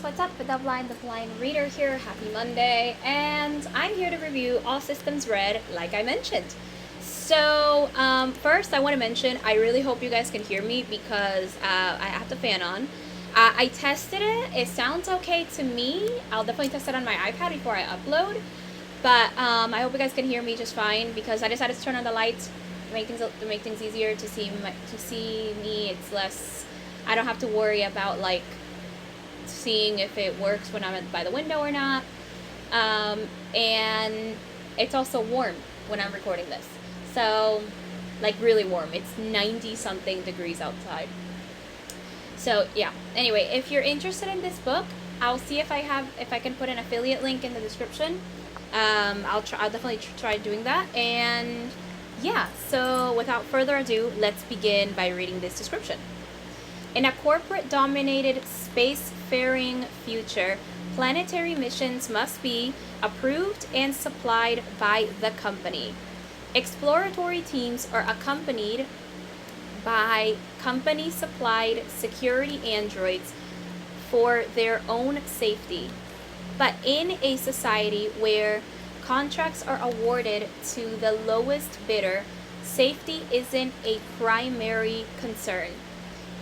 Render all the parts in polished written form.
what's up? The blind reader here. Happy Monday, and I'm here to review All Systems Red, like I mentioned. So, first, I want to mention I really hope you guys can hear me because I have the fan on. I tested it. It sounds okay to me. I'll definitely test it on my iPad before I upload. But I hope you guys can hear me just fine because I decided to turn on the lights to make things easier to see me. It's less. I don't have to worry about like seeing if it works when I'm by the window or not. And it's also warm when I'm recording this. So, like really warm. It's 90 something degrees outside. So yeah. Anyway, if you're interested in this book, I'll see if I can put an affiliate link in the description. I'll definitely try doing that. And yeah, so without further ado, let's begin by reading this description. In a corporate-dominated spacefaring future, planetary missions must be approved and supplied by the company. Exploratory teams are accompanied by company-supplied security androids for their own safety. But in a society where contracts are awarded to the lowest bidder, safety isn't a primary concern.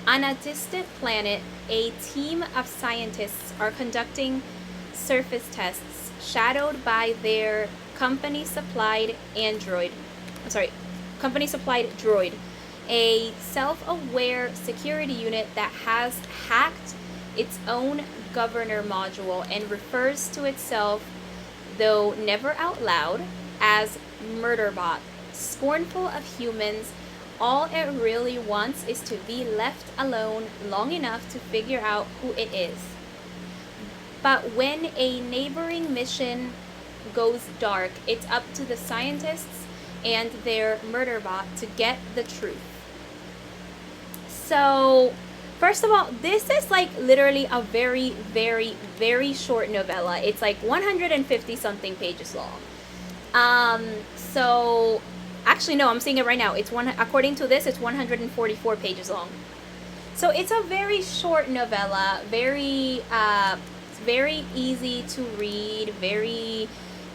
On a distant planet, a team of scientists are conducting surface tests shadowed by their company-supplied droid, a self-aware security unit that has hacked its own governor module and refers to itself, though never out loud, as Murderbot. Scornful of humans, all it really wants is to be left alone long enough to figure out who it is. But when a neighboring mission goes dark, it's up to the scientists and their Murderbot to get the truth. So, first of all, this is like literally a very, very, very short novella. It's like 150 something pages long. So actually, no, I'm seeing it right now. According to this, it's 144 pages long. So it's a very short novella, very easy to read, very,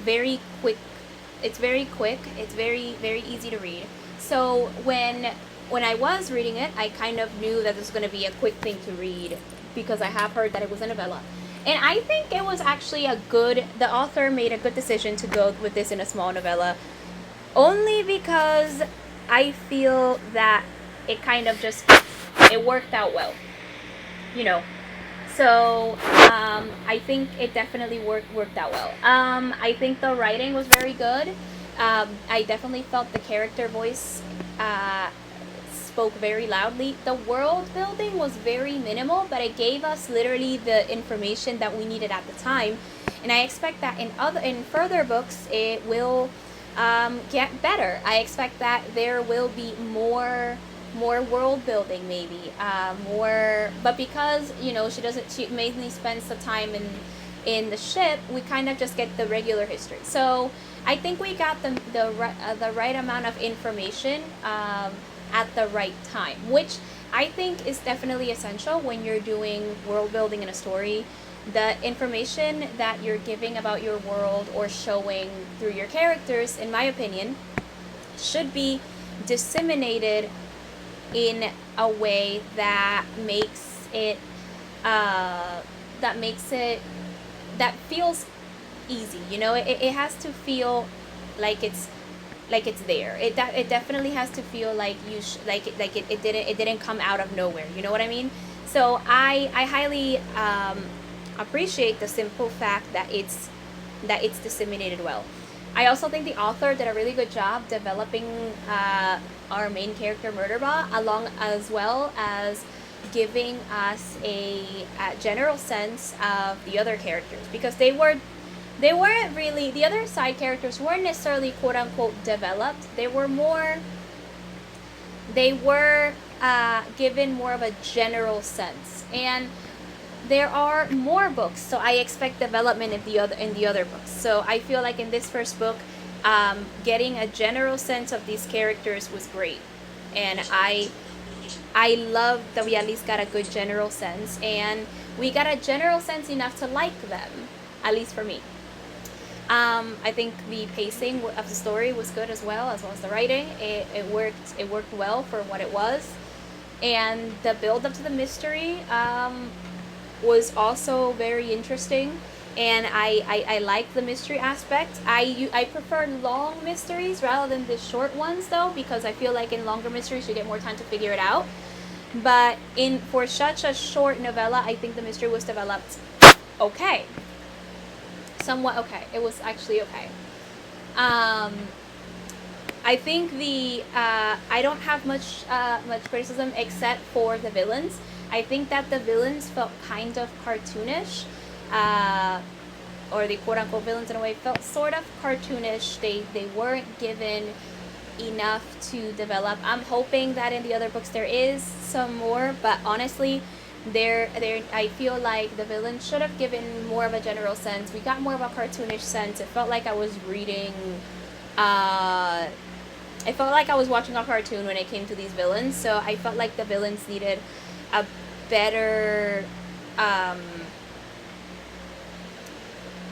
very quick. It's very quick. It's very, very easy to read. So when I was reading it, I kind of knew that this was going to be a quick thing to read because I have heard that it was a novella. And I think it was actually the author made a good decision to go with this in a small novella. Only because I feel that it kind of it worked out well, you know. So I think it definitely worked out well. I think the writing was very good. I definitely felt the character voice spoke very loudly. The world building was very minimal, but it gave us literally the information that we needed at the time. And I expect that in further books it will get better. I expect that there will be more world building, maybe more. But because she mainly spends the time in the ship, we kind of just get the regular history. So I think we got the right amount of information at the right time, which I think is definitely essential when you're doing world building in a story. The information that you're giving about your world or showing through your characters, in my opinion, should be disseminated in a way that feels easy. It has to feel like it's there. It definitely has to feel like it didn't come out of nowhere. You know what I mean? So I highly appreciate the simple fact that it's disseminated well. I also think the author did a really good job developing our main character Murderbot, as well as giving us a general sense of the other characters, because they weren't really, the other side characters weren't necessarily quote unquote developed. They were given more of a general sense, and there are more books, so I expect development in the other books. So I feel like in this first book, getting a general sense of these characters was great, and I I love that we at least got a good general sense, and we got a general sense enough to like them, at least for me. I think the pacing of the story was good as well as the writing. It worked well for what it was, and the build up to the mystery was also very interesting. And I like the mystery aspect. I prefer long mysteries rather than the short ones though, because I feel like in longer mysteries you get more time to figure it out. But in for such a short novella, I think the mystery was developed okay, somewhat okay. It was actually okay. Um, I think the I don't have much criticism except for the villains. I think that the villains felt kind of cartoonish, uh, or the quote unquote villains in a way felt sort of cartoonish. They weren't given enough to develop. I'm hoping that in the other books there is some more, but honestly, there I feel like the villain should have given more of a general sense. We got more of a cartoonish sense. It felt like I was reading uh I felt like I was watching a cartoon when it came to these villains. So I felt like the villains needed a better um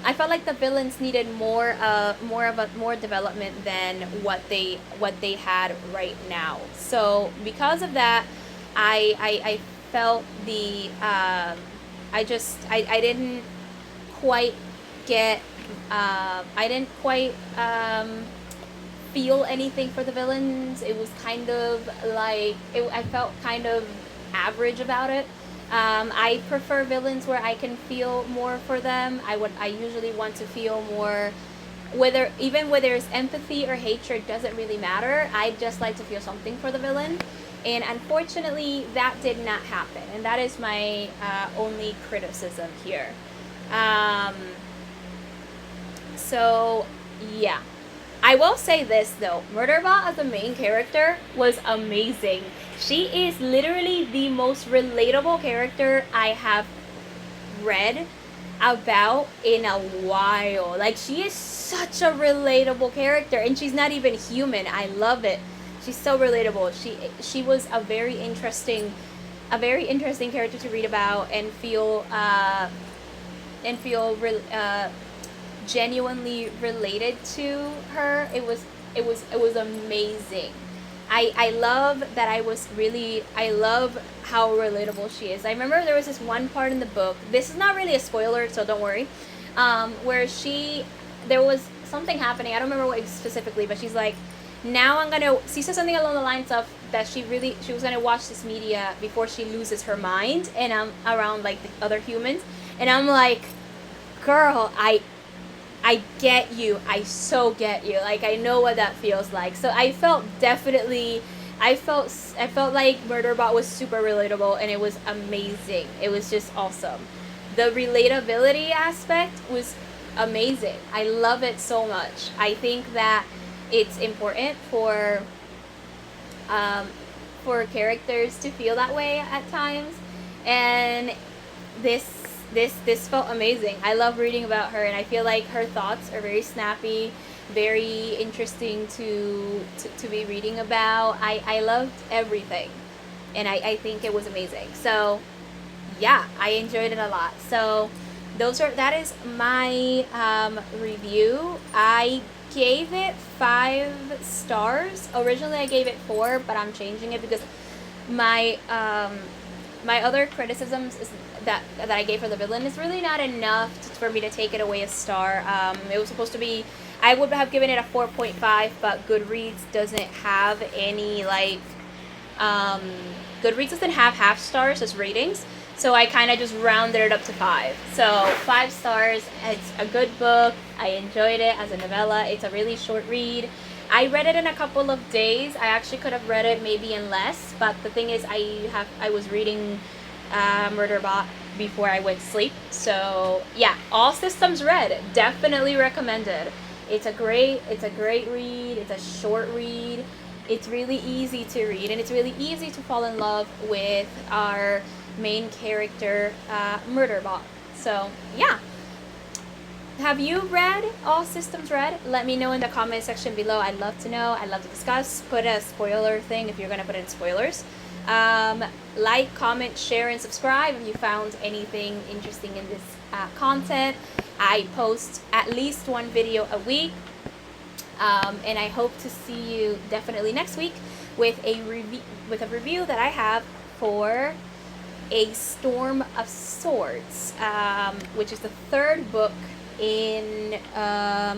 I felt like the villains needed more development than what they had right now. So because of that, I felt the I didn't quite get I didn't quite feel anything for the villains. It was kind of like I felt kind of average about it. I prefer villains where I can feel more for them. I usually want to feel more, whether it's empathy or hatred doesn't really matter. I just like to feel something for the villain, and unfortunately that did not happen, and that is my only criticism here. Um, so yeah, I will say this though, Murderbot as the main character was amazing. She is literally the most relatable character I have read about in a while. Like, she is such a relatable character, and she's not even human. I love it. She's so relatable. She was a very interesting character to read about and feel genuinely related to her. It was amazing. I love that I love how relatable she is. I remember there was this one part in the book. This is not really a spoiler, so don't worry. Where there was something happening. I don't remember what specifically, but she's like, now she said something along the lines of that she was gonna watch this media before she loses her mind, and I'm around like the other humans, and I'm like, girl, I get you. I so get you. Like, I know what that feels like. So I felt like Murderbot was super relatable, and it was amazing. It was just awesome. The relatability aspect was amazing. I love it so much. I think that it's important for characters to feel that way at times, and this felt amazing. I love reading about her, and I feel like her thoughts are very snappy, very interesting to be reading about. I loved everything, and I think it was amazing. So yeah, I enjoyed it a lot. So that is my review. I gave it 5 stars. Originally I gave it 4, but I'm changing it because my my other criticisms is that I gave for the villain is really not enough for me to take it away a star. It was supposed to be, I would have given it a 4.5, but Goodreads doesn't have any Goodreads doesn't have half stars as ratings, so I kind of just rounded it up to 5. So 5 stars. It's a good book. I enjoyed it as a novella. It's a really short read. I read it in a couple of days. I actually could have read it maybe in less, but the thing is, I was reading Murderbot before I went to sleep. So yeah, all systems read. Definitely recommended. It's a great read. It's a short read. It's really easy to read, and it's really easy to fall in love with our main character, Murderbot. So yeah. Have you read All Systems Red? Let me know in the comment section below. I'd love to know. I'd love to discuss. Put a spoiler thing if you're going to put in spoilers. Like, comment, share, and subscribe if you found anything interesting in this content. I post at least one video a week. And I hope to see you definitely next week with a review that I have for A Storm of Swords, which is the third book in A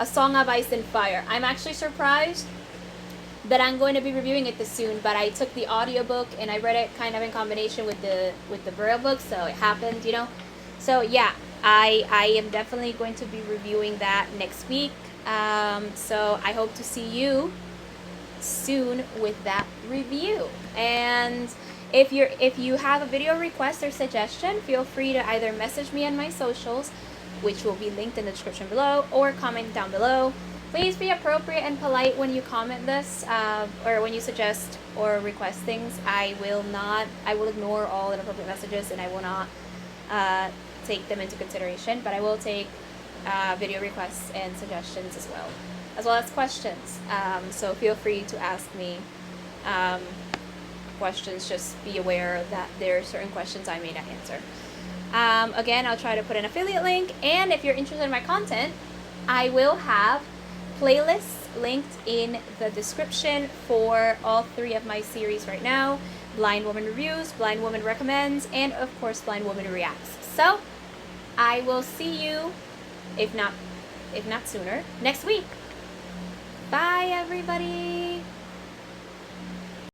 Song of Ice and Fire. I'm actually surprised that I'm going to be reviewing it this soon, but I took the audiobook and I read it kind of in combination with the Braille book, so it happened, you know. So yeah, I am definitely going to be reviewing that next week. So I hope to see you soon with that review. And if you have a video request or suggestion, feel free to either message me on my socials, which will be linked in the description below, or comment down below. Please be appropriate and polite when you comment this, or when you suggest or request things. I will ignore all inappropriate messages, and I will not take them into consideration, but I will take video requests and suggestions as well as questions. So feel free to ask me questions. Just be aware that there are certain questions I may not answer. Again, I'll try to put an affiliate link, and if you're interested in my content, I will have playlists linked in the description for all 3 of my series right now: Blind Woman Reviews, Blind Woman Recommends, and of course Blind Woman Reacts. So I will see you, if not sooner, next week. Bye everybody.